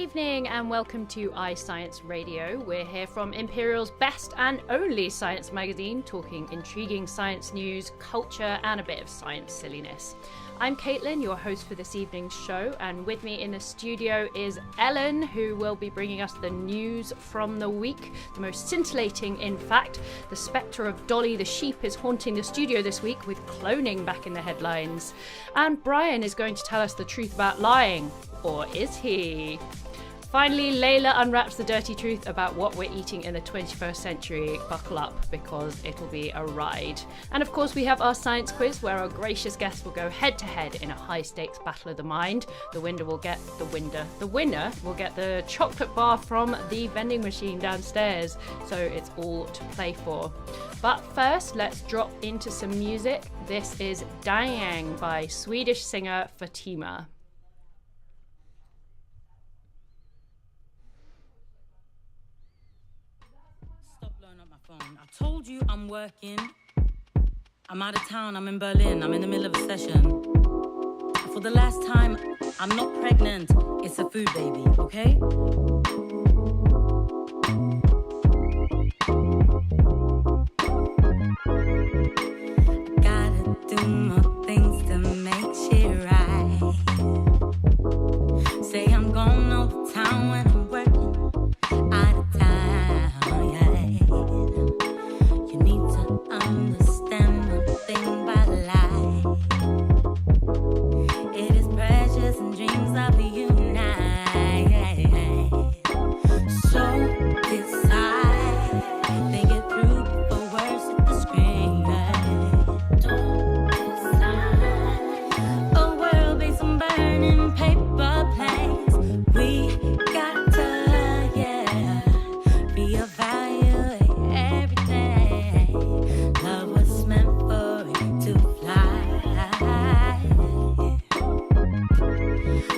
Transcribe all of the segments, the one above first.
evening and welcome to iScience Radio. We're here from Imperial's best and only science magazine, talking intriguing science news, culture and a bit of science silliness. I'm Caitlin, your host for this evening's show, and with me in the studio is Ellen, who will be bringing us the news from the week, the most scintillating in fact. The spectre of Dolly the sheep is haunting the studio this week with cloning back in the headlines. And Brian is going to tell us the truth about lying. Or is he? Finally, Layla unwraps the dirty truth about what we're eating in the 21st century. Buckle up, because it'll be a ride. And of course, we have our science quiz, where our gracious guests will go head-to-head in a high-stakes battle of the mind. The winner will get the chocolate bar from the vending machine downstairs. So it's all to play for. But first, let's drop into some music. This is Dayang by Swedish singer Fatima. I told you I'm working. I'm out of town, I'm in Berlin, I'm in the middle of a session. For the last time, I'm not pregnant, it's a food baby, okay? Gotta do more things to make shit right. Say I'm gone all the time when I'm working out of town, yeah. You need to understand one thing about life. It is precious and dreams of unite. So decide, think it through before words hit the screen. Don't decide. A world based on burning paper planes. We got to, reevaluate everything. Love was meant for it to fly.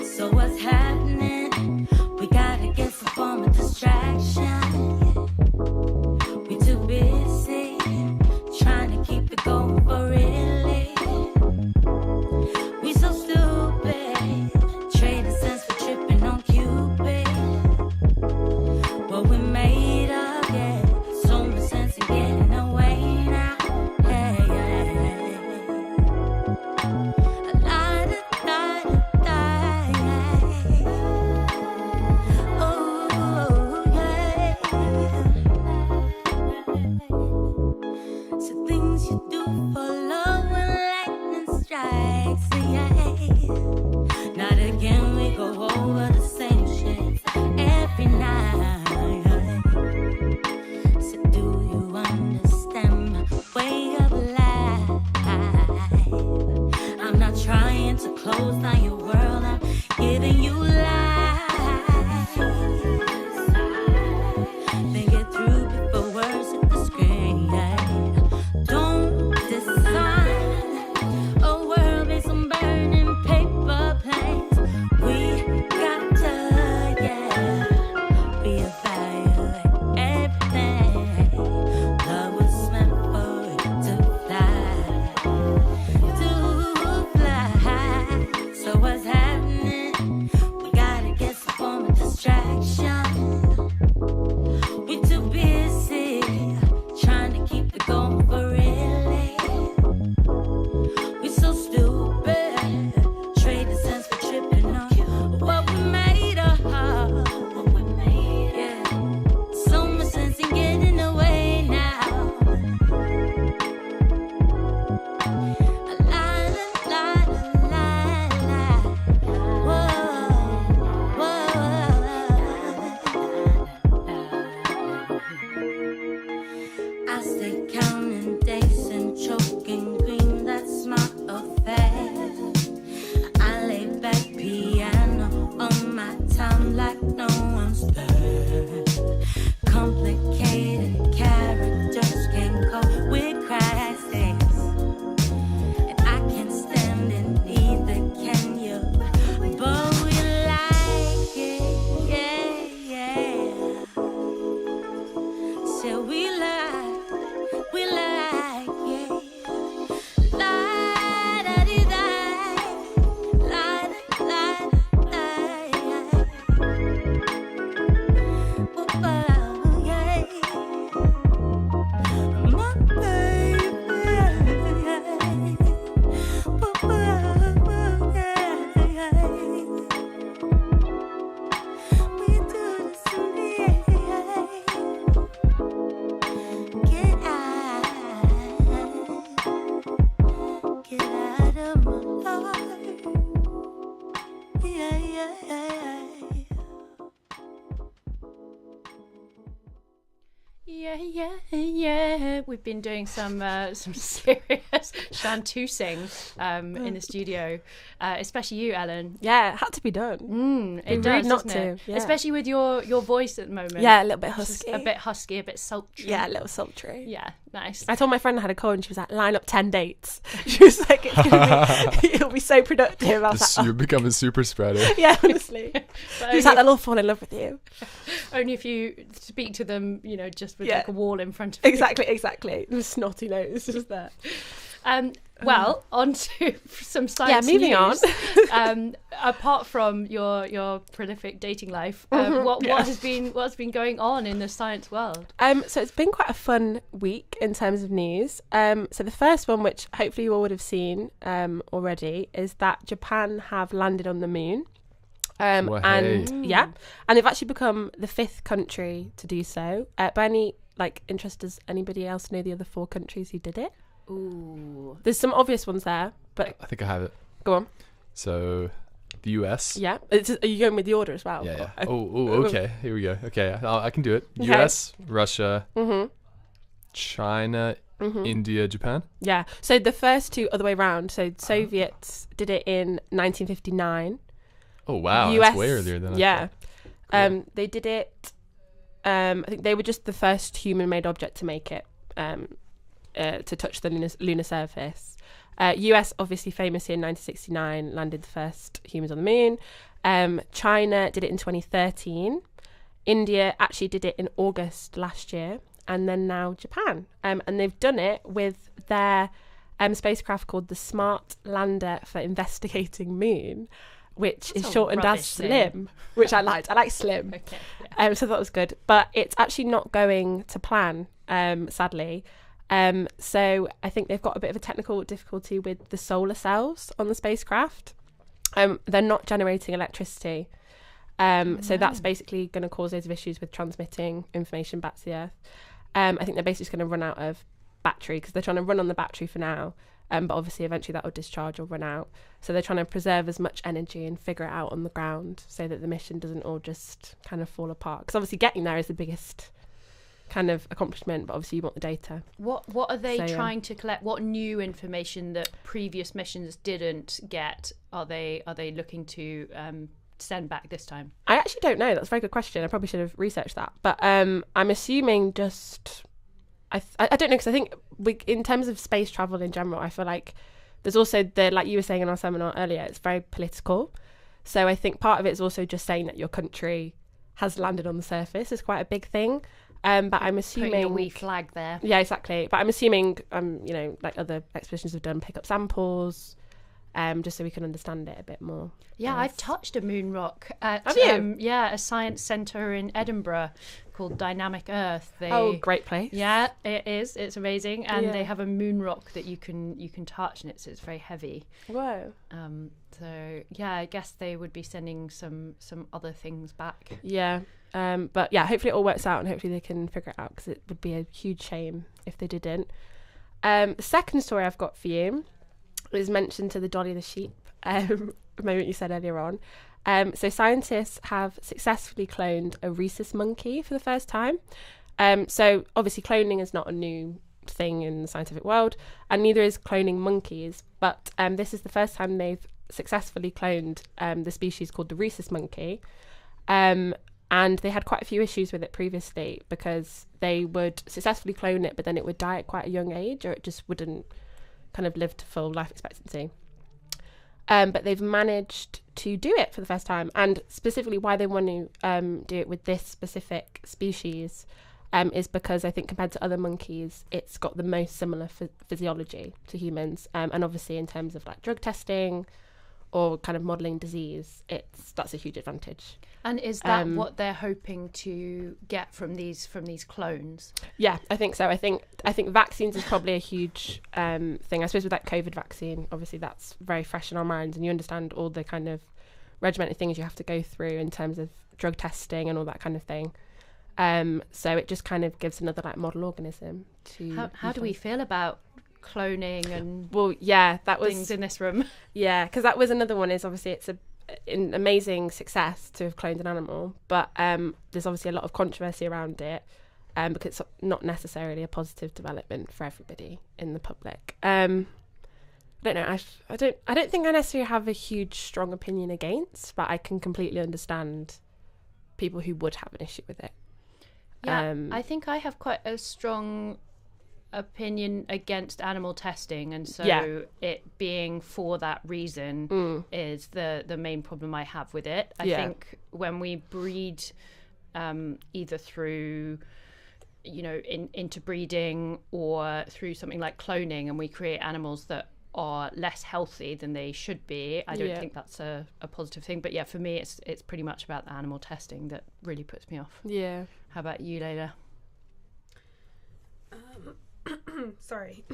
So what's happening? We gotta get some form of distraction. We too busy trying to keep it going for really. We so stupid, trading sense for tripping on Cupid. What we made of, yeah. So much sense in getting away now. Hey, a lot of oh, yeah. So things you do for love when lightning strikes, yeah. Not again, we go over the same shit every night. So do you understand my way of life? I'm not trying to close down your world, I'm giving you life. Think it through before words hit the screen, yeah. Don't decide. A world based on burning paper planes. We got to, reevaluate everything. Love was meant for it to fly. So what yeah. We've been doing some serious chantusing in the studio, especially you, Ellen. Yeah, it had to be done. It Rude does, not doesn't it? to, yeah. Especially with your voice at the moment. Yeah, a little bit Just husky. a bit husky, a bit sultry. Yeah, a little sultry. Yeah, nice. I told my friend I had a cold and she was like, line up 10 dates. She was like, it'll be so productive. I was like, You're becoming super spreader. yeah, honestly. But She was like, they'll all fall in love with you. only if you speak to them, just with Yeah. like a wall in front of you. Exactly. The snotty nose just there. Well, on to some science moving news. Apart from your prolific dating life, what has been going on in the science world? So it's been quite a fun week in terms of news. So the first one, which hopefully you all would have seen already, is that Japan have landed on the moon. Well, And they've actually become the 5th country to do so. By any interest, does anybody else know the other 4 countries who did it? Ooh. There's some obvious ones there, but I think I have it. go on. So, the US. Yeah. Are you going with the order as well? Yeah. Okay. Here we go. Okay, I can do it. Okay. US, Russia, China, India, Japan. Yeah. So the first 2 other way round. So Soviets did it in 1959. Oh wow, US, that's way earlier than I thought. They did it. I think they were just the first human-made object to make it. To touch the lunar surface. US obviously famously in 1969 landed the first humans on the moon. China did it in 2013. India actually did it in August last year, and then now Japan. And they've done it with their spacecraft called the Smart Lander for Investigating Moon, which That's is a shortened as rubbish SLIM, name. which I liked. I like SLIM. Okay. So that was good. But it's actually not going to plan, sadly. So I think they've got a bit of a technical difficulty with the solar cells on the spacecraft. They're not generating electricity. So that's basically going to cause loads of issues with transmitting information back to the Earth. I think they're basically just going to run out of battery because they're trying to run on the battery for now. But obviously eventually that will discharge or run out. So they're trying to preserve as much energy and figure it out on the ground so that the mission doesn't all just kind of fall apart. Because obviously getting there is the biggest kind of accomplishment, but obviously you want the data. What are they trying to collect? What new information that previous missions didn't get are they looking to send back this time? I actually don't know. That's a very good question. I probably should have researched that. But I'm assuming just... I don't know, because I think in terms of space travel in general, I feel like there's also like you were saying in our seminar earlier, it's very political. So I think part of it is also just saying that your country has landed on the surface is quite a big thing. But I'm assuming... Putting a wee flag there. Yeah, exactly. But I'm assuming, like other expeditions have done, pick up samples, just so we can understand it a bit more. Yeah, I've touched a moon rock at Have you? a science centre in Edinburgh called Dynamic Earth. Great place. Yeah, it is. It's amazing, and Yeah. they have a moon rock that you can touch, and it's very heavy. Whoa. So yeah, I guess they would be sending some other things back. Yeah. But yeah, hopefully it all works out and hopefully they can figure it out because it would be a huge shame if they didn't. The second story I've got for you is mentioned to the Dolly the sheep, the moment you said earlier on. So scientists have successfully cloned a rhesus monkey for the first time. So obviously cloning is not a new thing in the scientific world, and neither is cloning monkeys, but this is the first time they've successfully cloned the species called the rhesus monkey. And they had quite a few issues with it previously because they would successfully clone it, but then it would die at quite a young age, or it just wouldn't kind of live to full life expectancy. But they've managed to do it for the first time, and specifically why they want to do it with this specific species is because I think compared to other monkeys, it's got the most similar physiology to humans, and obviously in terms of like drug testing or kind of modelling disease, that's a huge advantage. And is that what they're hoping to get from these clones? Yeah, I think so. I think vaccines is probably a huge thing. I suppose with that COVID vaccine, obviously that's very fresh in our minds, and you understand all the kind of regimented things you have to go through in terms of drug testing and all that kind of thing. So it just kind of gives another like model organism to. How do we feel about cloning and that was things in this room? Yeah, because that was another one. Is obviously it's an amazing success to have cloned an animal, but there's obviously a lot of controversy around it. because it's not necessarily a positive development for everybody in the public. I don't know. I don't think I necessarily have a huge strong opinion against, but I can completely understand people who would have an issue with it. Yeah, I think I have quite a strong opinion against animal testing, and so it being for that reason is the main problem I have with it. I think when we breed either through interbreeding or through something like cloning, and we create animals that are less healthy than they should be, I don't think that's a positive thing. But yeah, for me it's pretty much about the animal testing that really puts me off. Yeah. How about you, Layla? Sorry.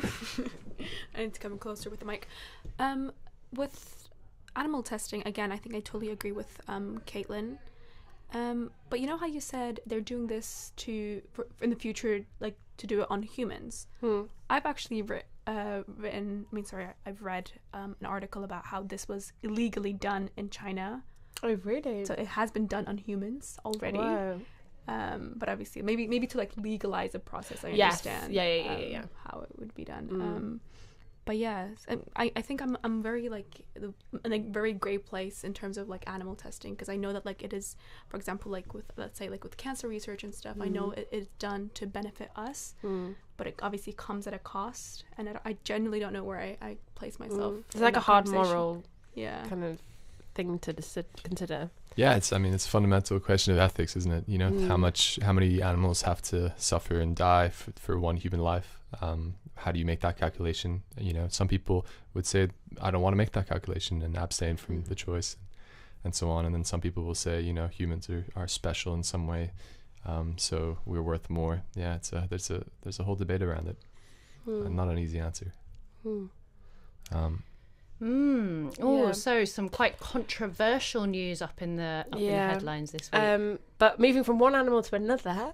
I need to come closer with the mic. With animal testing, again, I think I totally agree with Caitlin. But you know how you said they're doing this in the future, like to do it on humans? I've actually I've read an article about how this was illegally done in China. Oh, really? So it has been done on humans already. Wow. But obviously maybe to like legalize the process, I understand how it would be done. But yeah, I think I'm very like in a very great place in terms of like animal testing, because I know that like it is, for example, like with, let's say, like with cancer research and stuff, I know it is done to benefit us, but it obviously comes at a cost, and I genuinely don't know where I place myself. It's like a hard moral kind of thing to consider. Yeah, it's a fundamental question of ethics, isn't it? How many animals have to suffer and die for one human life? How do you make that calculation? Some people would say, I don't want to make that calculation and abstain from the choice, and so on. And then some people will say, humans are special in some way, so we're worth more. Yeah, there's a whole debate around it, and not an easy answer. So some quite controversial news up in the headlines this week. But moving from one animal to another,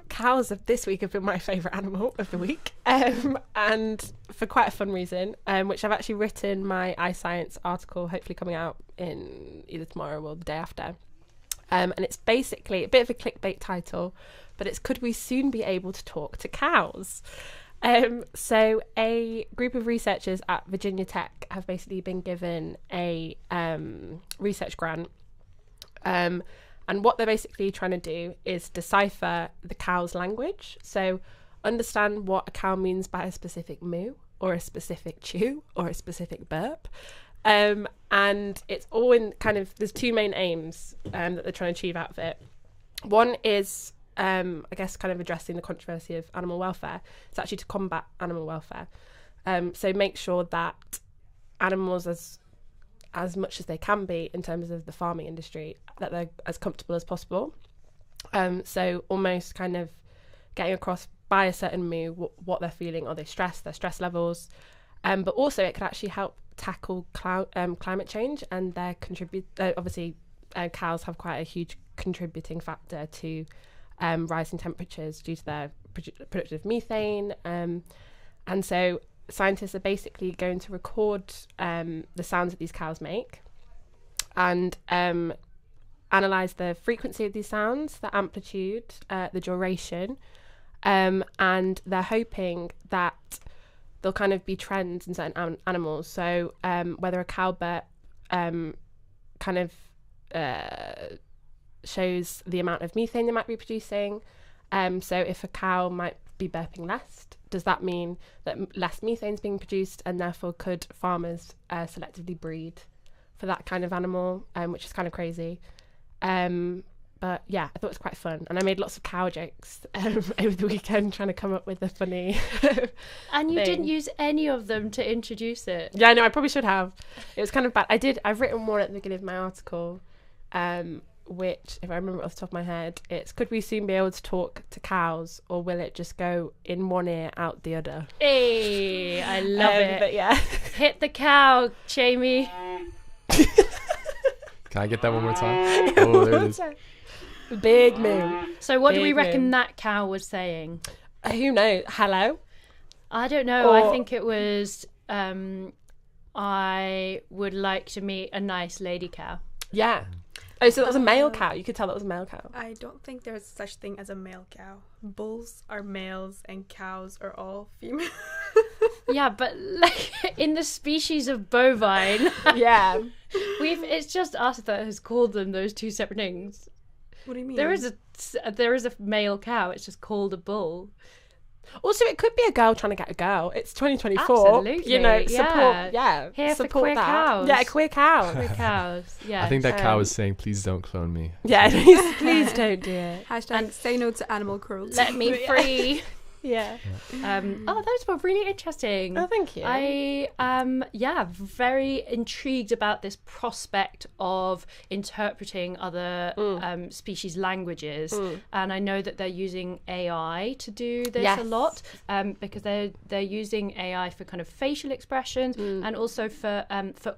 cows this week have been my favourite animal of the week, and for quite a fun reason, which I've actually written my iScience article, hopefully coming out in either tomorrow or the day after. And it's basically a bit of a clickbait title, but it's "Could we soon be able to talk to cows?" So a group of researchers at Virginia Tech have basically been given a research grant, and what they're basically trying to do is decipher the cow's language, so understand what a cow means by a specific moo or a specific chew or a specific burp, and it's all in there's two main aims that they're trying to achieve out of it. One is I guess kind of addressing the controversy of animal welfare. It's actually to combat animal welfare. So make sure that animals, as much as they can be in terms of the farming industry, that they're as comfortable as possible. So almost kind of getting across by a certain moo what they're feeling. Are they stressed? Their stress levels. But also it could actually help tackle climate change, and they contribute. Obviously, cows have quite a huge contributing factor to rising temperatures due to their production of methane, and so scientists are basically going to record the sounds that these cows make, and analyse the frequency of these sounds, the amplitude, the duration, and they're hoping that there'll kind of be trends in certain animals. So whether a cow burp kind of shows the amount of methane they might be producing. So if a cow might be burping less, does that mean that less methane is being produced, and therefore could farmers selectively breed for that kind of animal, which is kind of crazy. But yeah, I thought it was quite fun, and I made lots of cow jokes over the weekend trying to come up with a funny and you thing. didn't use any of them to introduce it. Yeah, no, I probably should have. It was kind of bad. I've written one at the beginning of my article, which, if I remember off the top of my head, it's "Could we soon be able to talk to cows, or will it just go in one ear, out the other?" Hey, I love it. But yeah. Hit the cow, Jamie. Can I get that one more time? Oh, there it is. Big moo. So what do we Big reckon moo. that cow was saying? Who knows? Hello? I don't know. Or- I think it was, I would like to meet a nice lady cow. Yeah. Oh, so that was a male cow. You could tell that was a male cow. I don't think there's such thing as a male cow. Bulls are males and cows are all female. Yeah, but like in the species of bovine, Yeah. it's just us that has called them those two separate things. What do you mean? There is a male cow. It's just called a bull. Also, it could be a girl trying to get a girl. It's 2024. Absolutely, You know, yeah. support. Yeah. Here for support queer that. cows. Yeah, queer cows. Queer cows. Yeah. I think that cow is saying, please don't clone me. Yeah, please don't do it. Hashtag say no to animal cruelty. Let me free. Yeah. Oh, those were really interesting. Oh, thank you. I very intrigued about this prospect of interpreting other species' languages, and I know that they're using AI to do this a lot, because they're using AI for kind of facial expressions and also for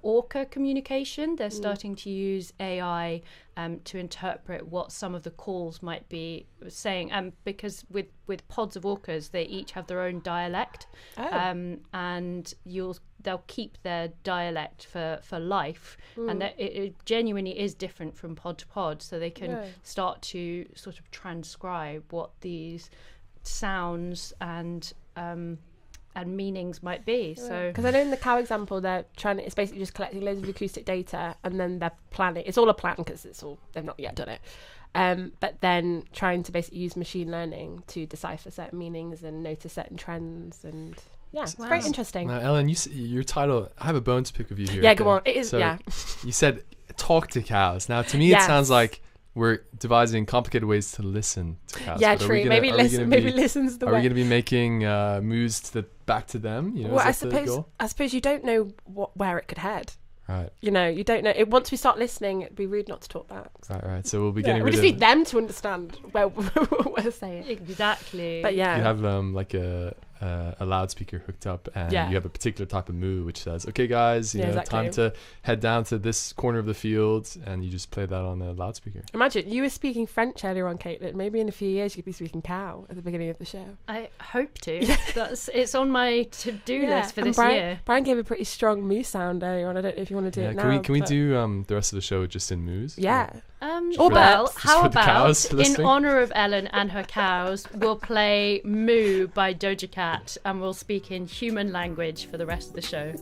orca communication. They're starting to use AI to interpret what some of the calls might be saying, because with pods of orcas, they each have their own dialect, and they'll keep their dialect for life, and it genuinely is different from pod to pod, so they can start to sort of transcribe what these sounds and meanings might be. So because I know in the cow example, it's basically just collecting loads of acoustic data, and then they're planning. It's all a plan because they've not yet done it. But then trying to basically use machine learning to decipher certain meanings and notice certain trends, and it's very interesting. Now, Ellen, your title, I have a bone to pick with you here. Yeah, go on. It is. So Yeah. You said talk to cows. Now, to me, it sounds like we're devising complicated ways to listen to cows. Yeah, true. Maybe listen's the way. Are we going to be making moves back to them? You know, well, I suppose you don't know where it could head. Right. You know, you don't know. Once we start listening, it'd be rude not to talk back. Right. So we'll be getting we rid just of... need them to understand what we're saying. Exactly. But yeah. You have like a loudspeaker hooked up, and you have a particular type of moo which says, okay guys, you know, time to head down to this corner of the field, and you just play that on the loudspeaker. Imagine you were speaking French earlier on, Caitlin. Maybe in a few years you could be speaking cow at the beginning of the show. I hope to. It's on my to-do list for this year. Brian gave a pretty strong moo sound earlier on. I don't know if you want to do it now. Can we do the rest of the show just in moos? Yeah. How about in honor of Ellen and her cows, we'll play Moo by Doja Cat, and we'll speak in human language for the rest of the show.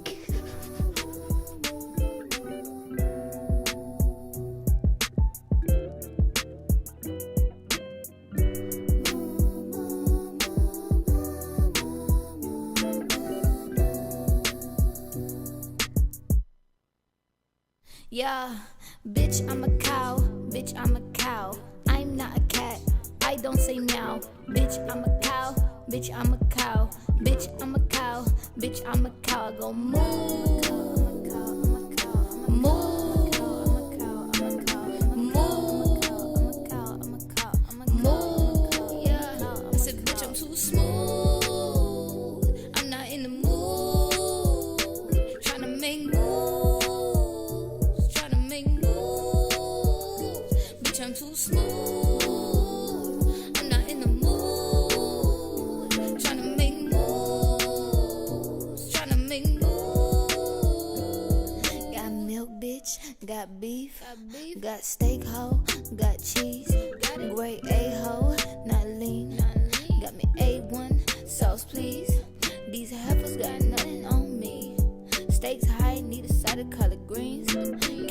Yeah, bitch, I'm a cow. Bitch, I'm a cow. I'm not a cat. I don't say meow. Bitch, I'm a cow. Bitch, I'm a cow. Bitch, I'm a cow. Bitch, I'm a cow. I go moo. Moo. Moo. Yeah. I said, bitch, I'm too smooth. I'm not in the mood. Trying to make moves. Trying to make moves. Bitch, I'm too smooth. I'm not in the mood. Trying to make moves. Trying to make moves. Got milk, bitch. Got beef. Got steak, ho. Got cheese. Great A-ho. Not lean. Got me A1. Sauce, please. These heifers got nothing on me. Stakes high, need a side of collard greens.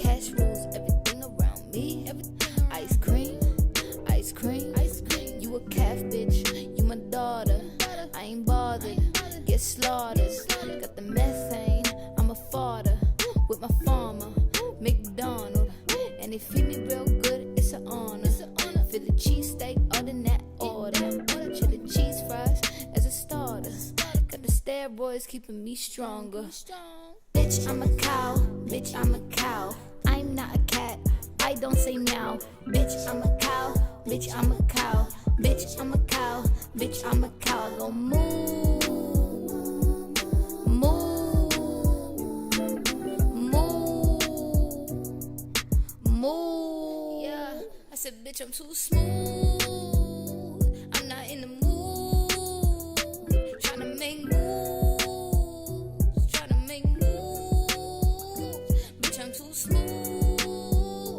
Cash rules everything around me. Ice cream, ice cream. You a calf, bitch. You my daughter. I ain't bothered. Get slaughtered. Got the methane. I'm a fodder. With my farmer, McDonald. And they feed me real good. It's an honor. Philly cheesesteak, other than that order. Chili cheese fries as a starter. Got the steroids keeping me stronger. Bitch, I'm a cow. Bitch, I'm a cow. I'm not a cat. I don't say meow. Bitch, I'm a cow. Bitch, I'm a cow. Bitch, I'm a cow. Bitch, I'm a cow. I go moo. Moo. Moo. Moo. Yeah. I said, bitch, I'm too smooth. I'm not in the mood. Trying to make moves. Trying to make moves. Bitch, I'm too smooth.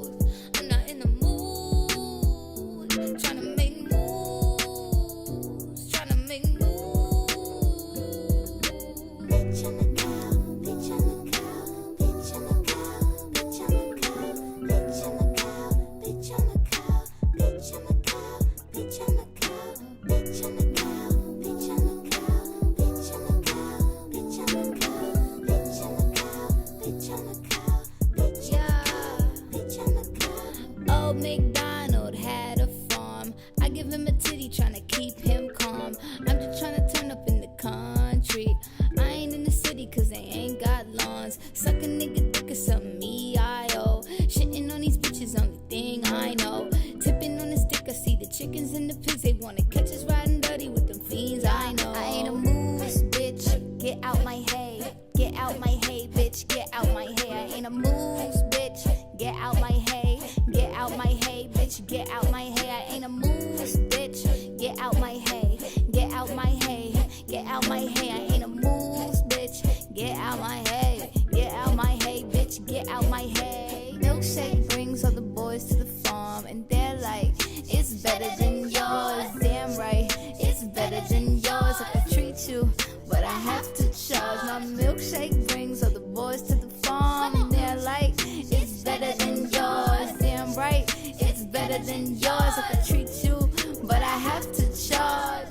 old MacDonald had a farm. I give him a titty trying to keep him calm. I'm just trying to turn up in the country. I ain't in the city cause they ain't got lawns. Suck a nigga dick or something E-I-O. Shitting on these bitches, only thing I know. Tipping on the stick, I see the chickens and the pigs. They wanna catch us riding dirty with them fiends, I know. I ain't a moose, bitch, get out my hay. Get out my hay, bitch, get out my hay. I ain't a moose, bitch, get out my hay. Get out my hay, bitch, get out my hay. I ain't a moose, bitch, get out my hay. Get out my hay, get out my hay. I ain't a moose, bitch, get out my hay. Get out my hay, bitch, get out my hay. Milkshake brings all the boys to the farm, and they're like, it's better than yours. Damn right, it's better than yours. I could treat you, but I have to charge. My milkshake brings all the boys to the farm, and they're like, it's better than yours. Damn right, it's better than yours. I could treat you, but I have to charge.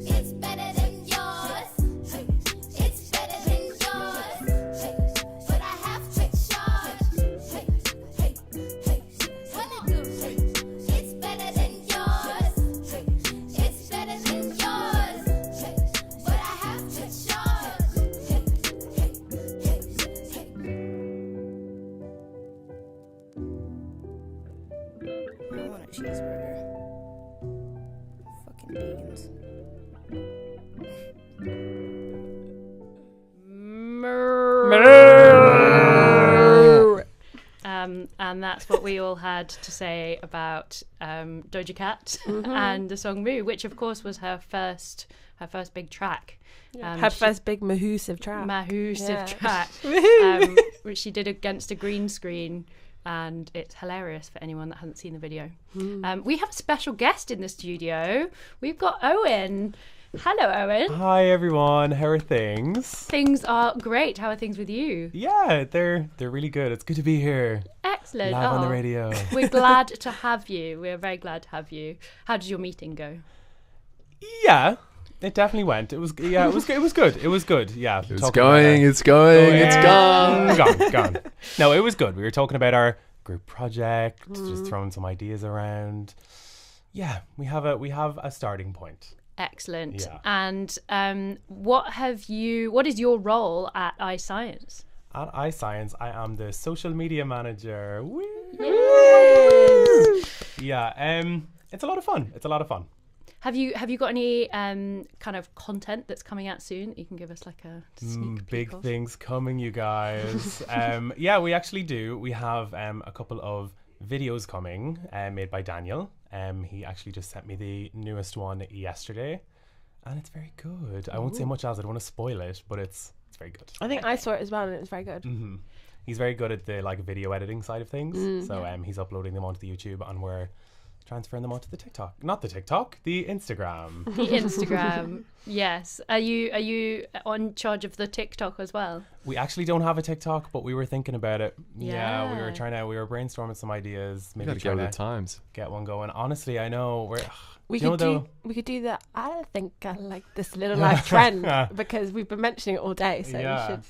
It's better than yours. It's better than yours, but I have to charge. What it do? It's better than yours. It's better than yours, but I have to charge. I want a cheeseburger. Fucking vegans. And that's what we all had to say about Doja Cat and the song Moo, which of course was her first big track. Her first big mahoosive track. Which she did against a green screen, and it's hilarious for anyone that hasn't seen the video. We have a special guest in the studio. We've got Owen. Hello, Owen. Hi, everyone. How are things? Things are great. How are things with you? Yeah, they're really good. It's good to be here. Excellent. Live on the radio. We're glad to have you. We're very glad to have you. How did your meeting go? Yeah, it definitely went. It was good. It was good. Yeah. It's gone. Gone. No, it was good. We were talking about our group project, just throwing some ideas around. Yeah, we have a starting point. Excellent. Yeah. And what is your role at iScience? At iScience, I am the social media manager. Woo! Yes. Yeah, it's a lot of fun. Have you got any kind of content that's coming out soon that you can give us like a sneak peek big of? things coming, you guys. Yeah, we actually do. We have a couple of videos coming made by Daniel. He actually just sent me the newest one yesterday, and it's very good. I won't say much else. I don't want to spoil it, but it's very good. I think I saw it as well, and it was very good. Mm-hmm. He's very good at the video editing side of things. So he's uploading them onto the YouTube, and we're transferring them onto the TikTok. Not the TikTok, the Instagram. The Instagram. Yes. Are you on charge of the TikTok as well? We actually don't have a TikTok, but we were thinking about it. Yeah. We were brainstorming some ideas. Maybe Gotta get with the times. Get one going. Honestly, I know we could do that. I think I like this little life trend because we've been mentioning it all day. So we should,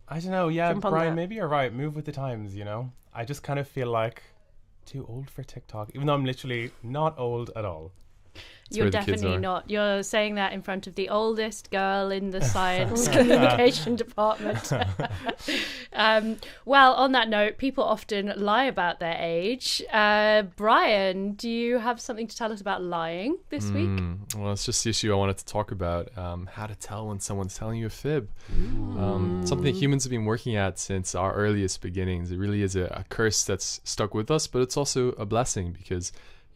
I don't know. Yeah, jump on Brian, that. maybe you're right. Move with the times. I just kind of feel like too old for TikTok, even though I'm literally not old at all. You're definitely not. You're saying that in front of the oldest girl in the science communication department. Well, on that note, people often lie about their age. Brian, do you have something to tell us about lying this week? Well, it's just the issue I wanted to talk about. How to tell when someone's telling you a fib. Something humans have been working at since our earliest beginnings. It really is a curse that's stuck with us, but it's also a blessing because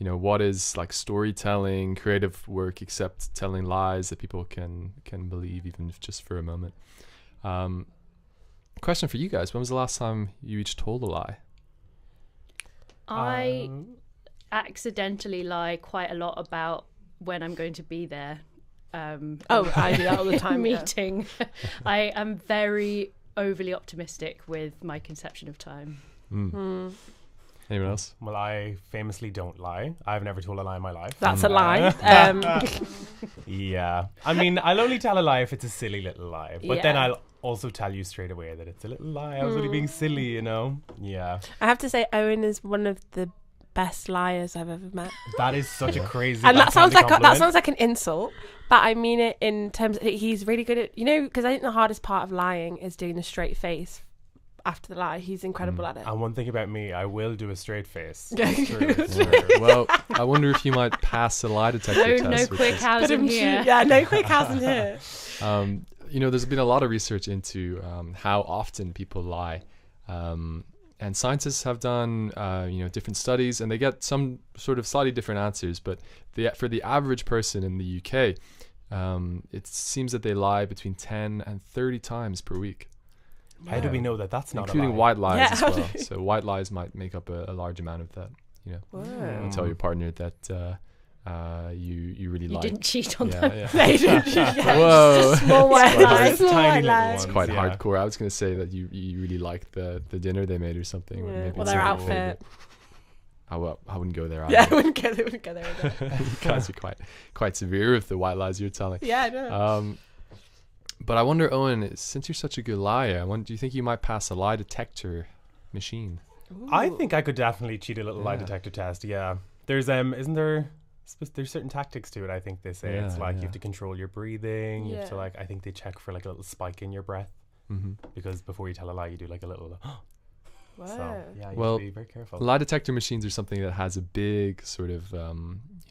what is like storytelling, creative work, except telling lies that people can believe, even if just for a moment. Question for you guys: when was the last time you each told a lie? I accidentally lie quite a lot about when I'm going to be there. I do that all the time. Meeting. I am very overly optimistic with my conception of time. And Anyone else? Well, I famously don't lie. I've never told a lie in my life. That's a lie. Yeah. I mean, I'll only tell a lie if it's a silly little lie. But then Yeah. I'll also tell you straight away that it's a little lie. I was only being silly, you know? Yeah. I have to say, Owen is one of the best liars I've ever met. That is such a crazy And that sounds like compliment. an insult, but I mean it in terms of he's really good at, because I think the hardest part of lying is doing the straight face after the lie. He's incredible at it. And one thing about me, I will do a straight face. Yeah. It's true, it's true. Well, I wonder if you might pass a lie detector test. No which quick is- house in here. Yeah, no quick house in here. There's been a lot of research into how often people lie. And scientists have done, different studies, and they get some sort of slightly different answers. But for the average person in the UK, it seems that they lie between 10 and 30 times per week. How do we know that that's not Including a lie? white lies Yeah, as how well. do So white lies might make up a large amount of that. Whoa. You tell your partner that you really You like. didn't cheat on Yeah, them. yeah. They did. Yeah. Whoa. Small white Well, lies. those Small tiny white little lies. ones. It's quite Yeah. hardcore. I was going to say that you really liked the dinner they made or something. Or Yeah. maybe Well, it's their your outfit. favorite. I wouldn't go there either. Yeah, I wouldn't go there with it. You guys are quite severe with the white lies you're telling. Yeah, I know. But I wonder, Owen, since you're such a good liar, do you think you might pass a lie detector machine? I think I could definitely cheat a little lie Yeah. detector test. Yeah. There's there's certain tactics to it. I think they say it's Yeah, like yeah. you have to control your breathing. You have to Yeah. I think they check for like a little spike in your breath Mm-hmm. because before you tell a lie, you do like a little. Wow. So yeah, you Well, have to be very careful. Lie detector machines are something that has a big sort of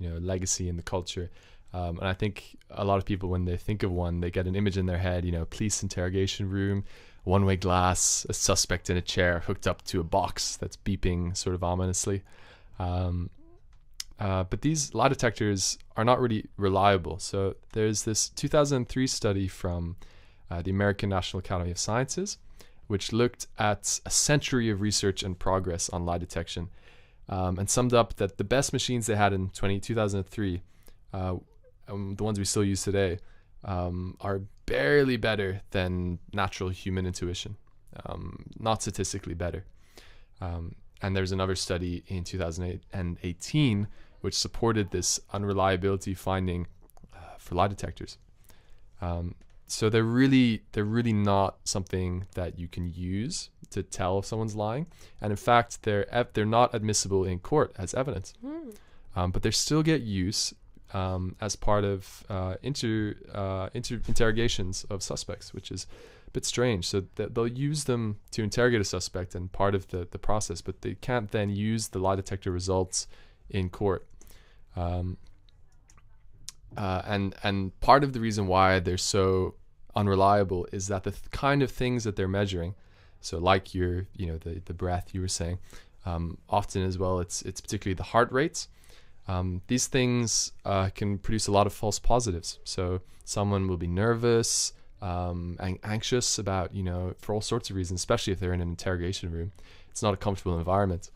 legacy in the culture. And I think a lot of people, when they think of one, they get an image in their head, police interrogation room, one-way glass, a suspect in a chair hooked up to a box that's beeping sort of ominously. But these lie detectors are not really reliable. So there's this 2003 study from the American National Academy of Sciences, which looked at a century of research and progress on lie detection, and summed up that the best machines they had in 2003, the ones we still use today, are barely better than natural human intuition, not statistically better. And there's another study in 2018 which supported this unreliability finding for lie detectors. So they're really not something that you can use to tell if someone's lying, and in fact they're not admissible in court as evidence. But they still get use as part of interrogations of suspects, which is a bit strange. So they'll use them to interrogate a suspect and part of the process, but they can't then use the lie detector results in court. And part of the reason why they're so unreliable is that the kind of things that they're measuring, so like the breath you were saying, often as well, it's particularly the heart rates. These things can produce a lot of false positives. So someone will be nervous and anxious about, for all sorts of reasons, especially if they're in an interrogation room. It's not a comfortable environment.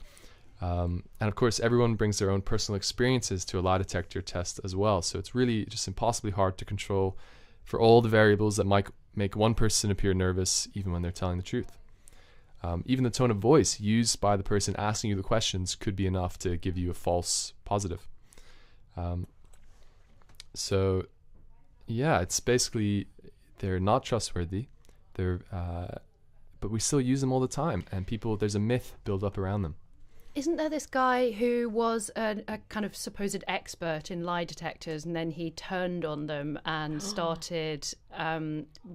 And of course, everyone brings their own personal experiences to a lie detector test as well. So it's really just impossibly hard to control for all the variables that might make one person appear nervous even when they're telling the truth. Even the tone of voice used by the person asking you the questions could be enough to give you a false positive. So yeah, it's basically, they're not trustworthy. But we still use them all the time, and there's a myth built up around them. Isn't there this guy who was a kind of supposed expert in lie detectors, and then he turned on them and started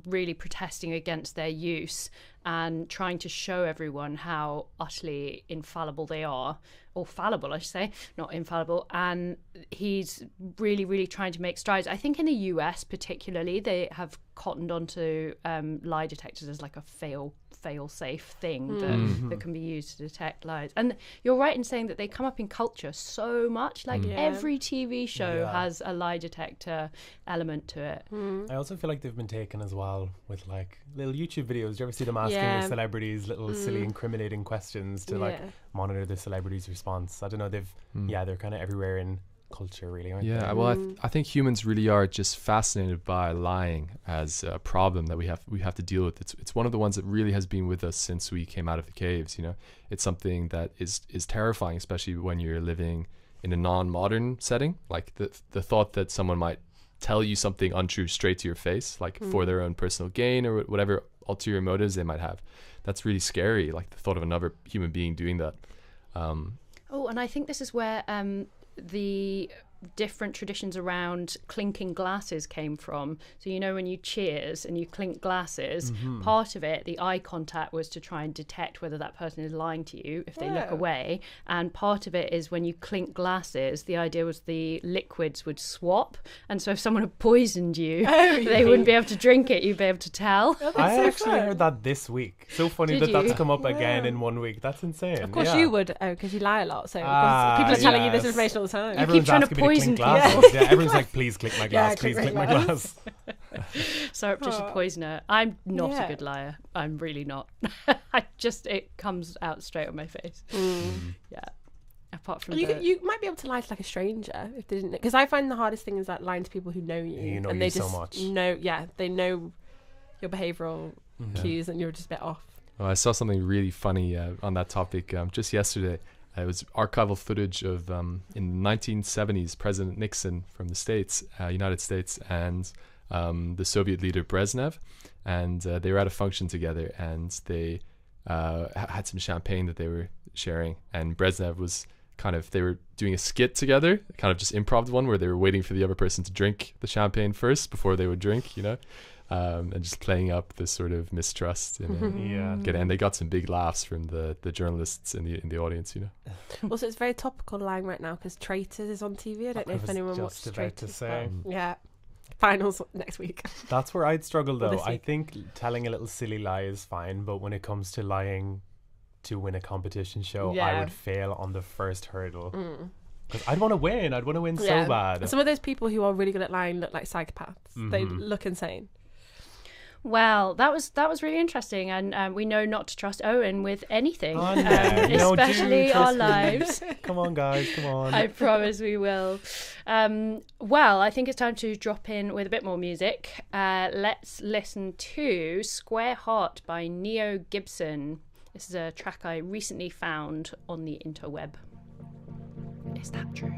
really protesting against their use and trying to show everyone how utterly infallible they are, or fallible, I should say, not infallible. And he's really, really trying to make strides. I think in the US particularly, they have cottoned onto lie detectors as like a fail-safe thing that can be used to detect lies. And you're right in saying that they come up in culture so much. Like every TV show has a lie detector element to it. I also feel like they've been taken as well with like little YouTube videos. Do you ever see them asking the celebrities little silly incriminating questions to like monitor the celebrity's response? I don't know, they're kind of everywhere in culture, really, aren't Yeah, they? well, I think humans really are just fascinated by lying as a problem that we have to deal with. It's one of the ones that really has been with us since we came out of the caves. You know, it's something that is terrifying, especially when you're living in a non-modern setting. Like the thought that someone might tell you something untrue straight to your face, like for their own personal gain or whatever ulterior motives they might have. That's really scary. Like the thought of another human being doing that. Oh, and I think this is where the different traditions around clinking glasses came from. So, you know, when you cheers and you clink glasses, part of it, the eye contact, was to try and detect whether that person is lying to you if they look away. And part of it is when you clink glasses, the idea was the liquids would swap. And so if someone had poisoned you, they wouldn't be able to drink it. You'd be able to tell. I actually heard that this week. So funny Did that's you? come up again in 1 week. That's insane. Of course you would, because you lie a lot. So of Ah, course, people are telling you this yes. information all the time. Everyone's trying to asking me to poison clink glasses. Yeah, everyone's like, please click my glass, please click my glass. Surreptitious poisoner. I'm not a good liar. I'm really not. It comes out straight on my face. Yeah. Apart from You might be able to lie to like a stranger if they didn't, because I find the hardest thing is like lying to people who know you, You know and you they so just much. know, they know your behavioural cues, and you're just a bit off. Oh, I saw something really funny on that topic just yesterday. It was archival footage of in the 1970s, President Nixon from the States, United States, and the Soviet leader Brezhnev, and they were at a function together, and they had some champagne that they were sharing, and Brezhnev was they were doing a skit together, kind of just improv one where they were waiting for the other person to drink the champagne first before they would drink, you know. And just playing up this sort of mistrust, and they got some big laughs from the journalists in the audience, you know. Also, it's very topical lying right now because Traitors is on TV. I don't know if anyone watched about Traitors. to say. Yeah, finals next week. That's where I'd struggle though. this I week. think telling a little silly lie is fine, but when it comes to lying to win a competition show, I would fail on the first hurdle. Because I'd want to win. I'd want to win so bad. Some of those people who are really good at lying look like psychopaths. They look insane. Well, that was really interesting, and we know not to trust Owen with anything, Oh, no. No, do especially our trust me. lives. Come on, guys, come on. I promise we will. Well, I think it's time to drop in with a bit more music. Let's listen to Square Heart by Neo Gibson. This is a track I recently found on the interweb. Is that true?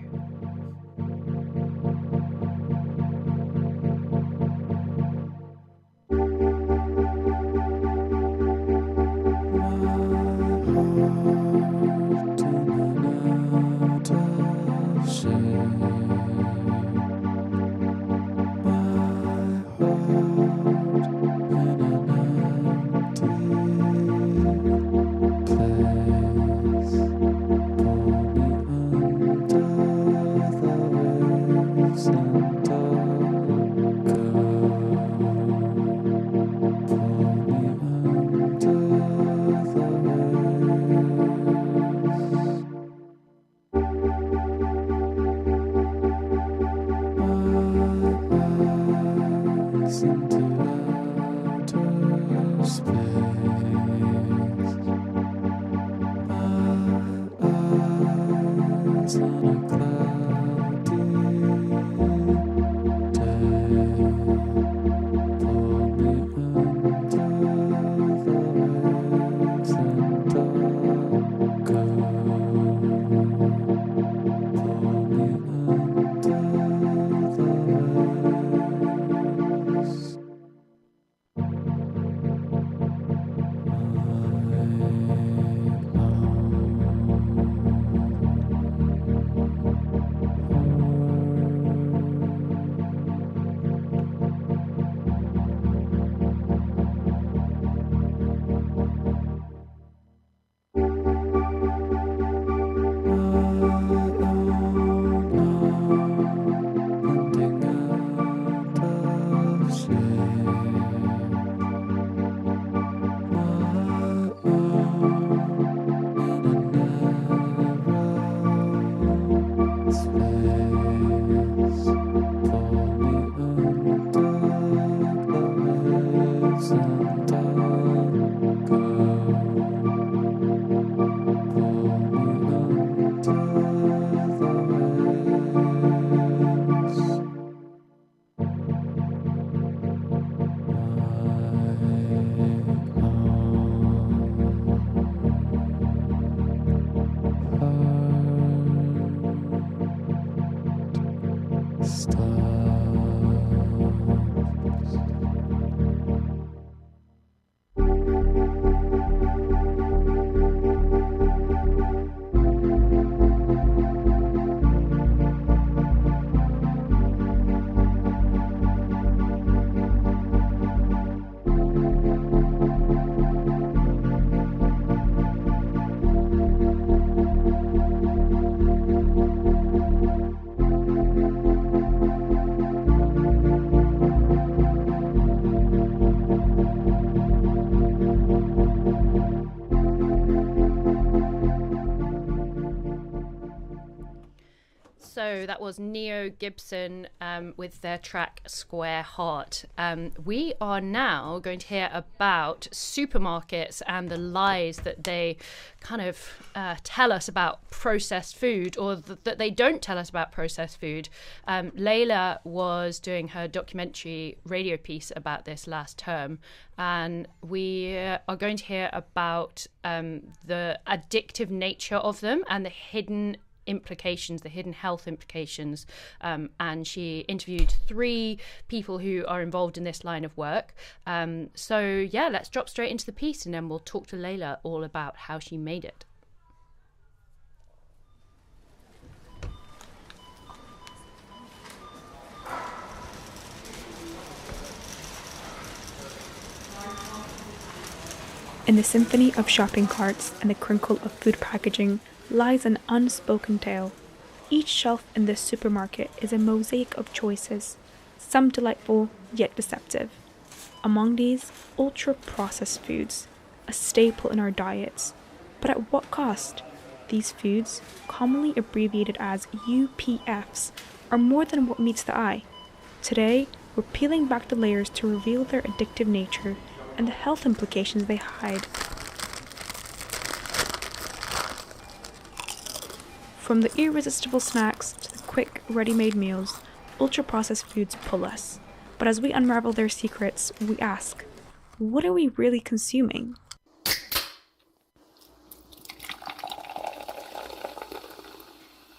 So that was Neo Gibson with their track Square Heart. We are now going to hear about supermarkets and the lies that they kind of tell us about processed food, or that they don't tell us about processed food. Layla was doing her documentary radio piece about this last term, and we are going to hear about the addictive nature of them and the hidden implications, the hidden health implications, and she interviewed 3 people who are involved in this line of work. So yeah, let's drop straight into the piece and then we'll talk to Layla all about how she made it. In the symphony of shopping carts and the crinkle of food packaging lies an unspoken tale. Each shelf in this supermarket is a mosaic of choices, some delightful yet deceptive. Among these, ultra-processed foods, a staple in our diets. But at what cost? These foods, commonly abbreviated as UPFs, are more than what meets the eye. Today, we're peeling back the layers to reveal their addictive nature and the health implications they hide. From the irresistible snacks to the quick, ready-made meals, ultra-processed foods pull us. But as we unravel their secrets, we ask, what are we really consuming?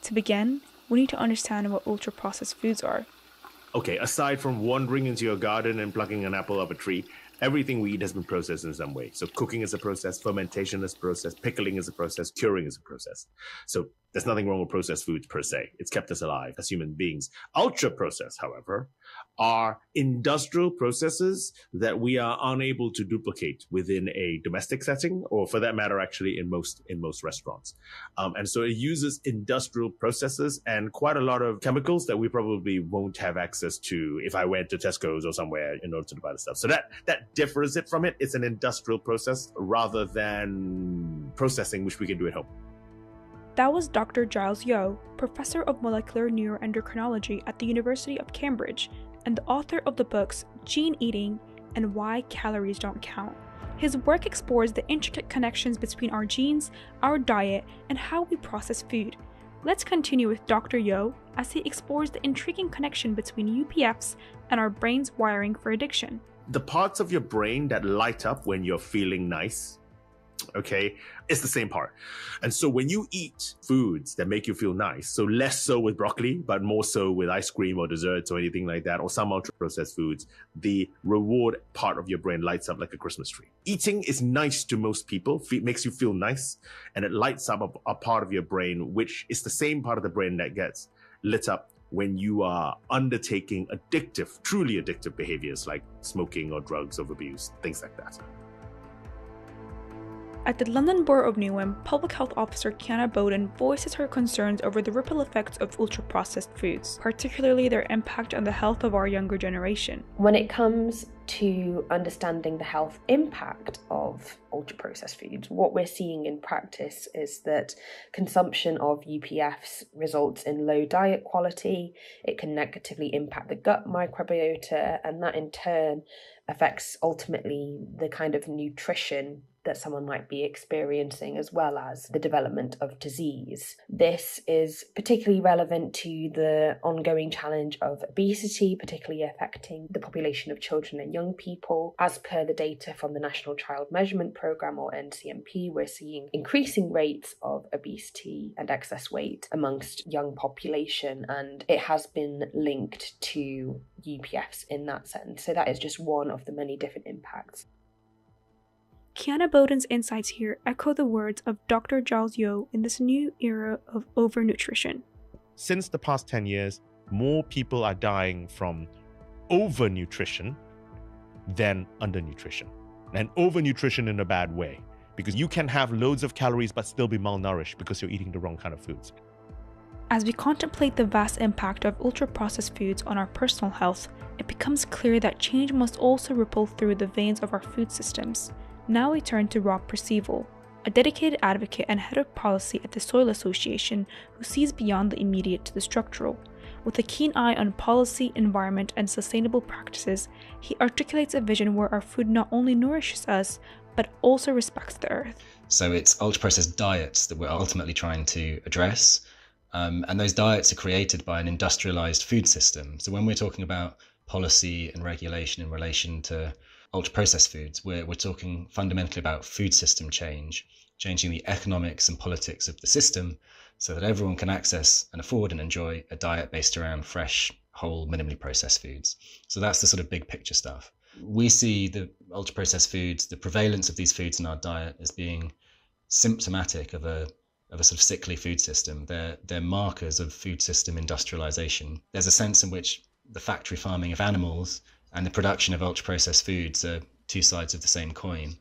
To begin, we need to understand what ultra-processed foods are. Okay, aside from wandering into your garden and plucking an apple off a tree, everything we eat has been processed in some way. So cooking is a process, fermentation is a process, pickling is a process, curing is a process. So there's nothing wrong with processed foods per se. It's kept us alive as human beings. Ultra-processed, however, are industrial processes that we are unable to duplicate within a domestic setting, or for that matter, actually in most restaurants. And so it uses industrial processes and quite a lot of chemicals that we probably won't have access to if I went to Tesco's or somewhere in order to buy the stuff. So that differs it from it. It's an industrial process rather than processing, which we can do at home. That was Dr. Giles Yeo, Professor of Molecular Neuroendocrinology at the University of Cambridge, and the author of the books Gene Eating and Why Calories Don't Count. His work explores the intricate connections between our genes, our diet, and how we process food. Let's continue with Dr. Yeo as he explores the intriguing connection between UPFs and our brain's wiring for addiction. The parts of your brain that light up when you're feeling nice, okay, it's the same part. And so when you eat foods that make you feel nice, so less so with broccoli, but more so with ice cream or desserts or anything like that, or some ultra-processed foods, the reward part of your brain lights up like a Christmas tree. Eating is nice to most people, makes you feel nice, and it lights up a part of your brain, which is the same part of the brain that gets lit up when you are undertaking addictive, truly addictive behaviors like smoking or drugs or abuse, things like that. At the London Borough of Newham, Public Health Officer Kiana Bowden voices her concerns over the ripple effects of ultra-processed foods, particularly their impact on the health of our younger generation. When it comes to understanding the health impact of ultra-processed foods, what we're seeing in practice is that consumption of UPFs results in low diet quality. It can negatively impact the gut microbiota, and that in turn affects ultimately the kind of nutrition that someone might be experiencing, as well as the development of disease. This is particularly relevant to the ongoing challenge of obesity, particularly affecting the population of children and young people. As per the data from the National Child Measurement Programme, or NCMP, we're seeing increasing rates of obesity and excess weight amongst young population, and it has been linked to UPFs in that sense. So that is just one of the many different impacts. Kiana Bowden's insights here echo the words of Dr. Giles Yeo in this new era of overnutrition. Since the past 10 years, more people are dying from overnutrition than undernutrition. And overnutrition in a bad way, because you can have loads of calories but still be malnourished because you're eating the wrong kind of foods. As we contemplate the vast impact of ultra-processed foods on our personal health, it becomes clear that change must also ripple through the veins of our food systems. Now we turn to Rob Percival. a dedicated advocate and head of policy at the Soil Association who sees beyond the immediate to the structural. With a keen eye on policy, environment, and sustainable practices, he articulates a vision where our food not only nourishes us, but also respects the earth. So it's ultra-processed diets that we're ultimately trying to address. And those diets are created by an industrialized food system. So when we're talking about policy and regulation in relation to ultra-processed foods, we're talking fundamentally about food system change, changing the economics and politics of the system so that everyone can access and afford and enjoy a diet based around fresh, whole, minimally processed foods. So that's the sort of big picture stuff. We see the ultra-processed foods, the prevalence of these foods in our diet as being symptomatic of a sort of sickly food system. They're markers of food system industrialization. There's a sense in which the factory farming of animals and the production of ultra-processed foods are two sides of the same coin.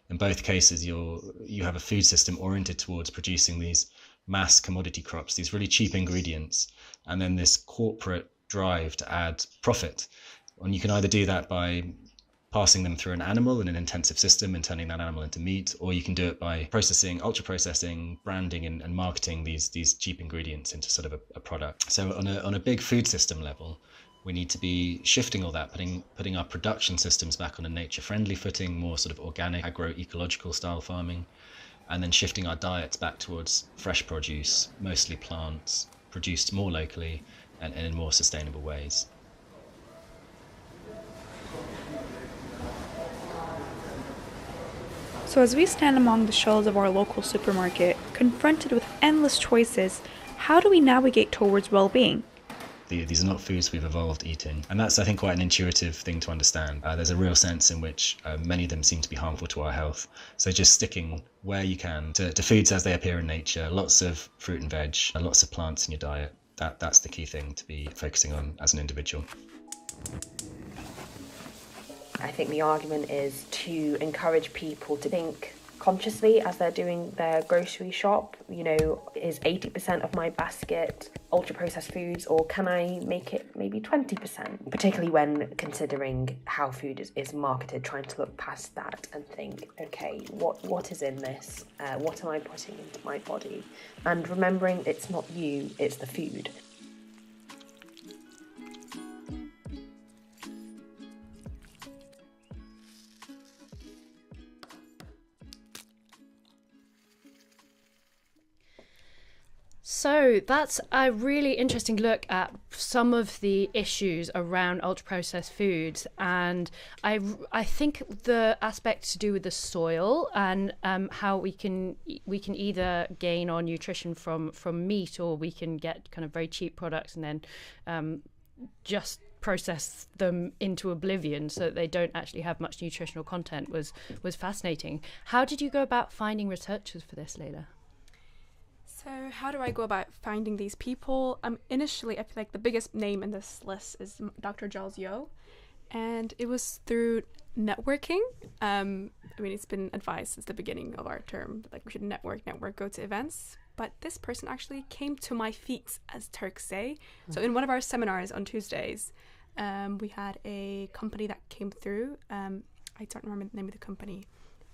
In both cases, you have a food system oriented towards producing these mass commodity crops, these really cheap ingredients, and then this corporate drive to add profit. And you can either do that by passing them through an animal in an intensive system and turning that animal into meat, or you can do it by processing, ultra-processing, branding and marketing these cheap ingredients into sort of a product. So on a big food system level, we need to be shifting all that, putting our production systems back on a nature-friendly footing, more sort of organic, agro-ecological style farming, and then shifting our diets back towards fresh produce, mostly plants, produced more locally and in more sustainable ways. So as we stand among the shelves of our local supermarket, confronted with endless choices, how do we navigate towards well-being? These are not foods we've evolved eating. And that's, I think, quite an intuitive thing to understand. There's a real sense in which many of them seem to be harmful to our health. So just sticking where you can to foods as they appear in nature, lots of fruit and veg, lots of plants in your diet. That's the key thing to be focusing on as an individual. I think the argument is to encourage people to think consciously as they're doing their grocery shop. You know, is 80% of my basket ultra-processed foods, or can I make it maybe 20%? Particularly when considering how food is marketed, trying to look past that and think, okay, what is in this? What am I putting into my body? And remembering it's not you, it's the food. So that's a really interesting look at some of the issues around ultra-processed foods, and I think the aspect to do with the soil and how we can either gain our nutrition from meat, or we can get kind of very cheap products and then just process them into oblivion so that they don't actually have much nutritional content was fascinating. How did you go about finding researchers for this, Layla? So how do I go about finding these people? Initially, I feel like the biggest name in this list is Dr. Giles Yeo, and it was through networking. I mean, it's been advised since the beginning of our term, like we should network, go to events. But this person actually came to my feet, as Turks say. So in one of our seminars on Tuesdays, we had a company that came through. I don't remember the name of the company,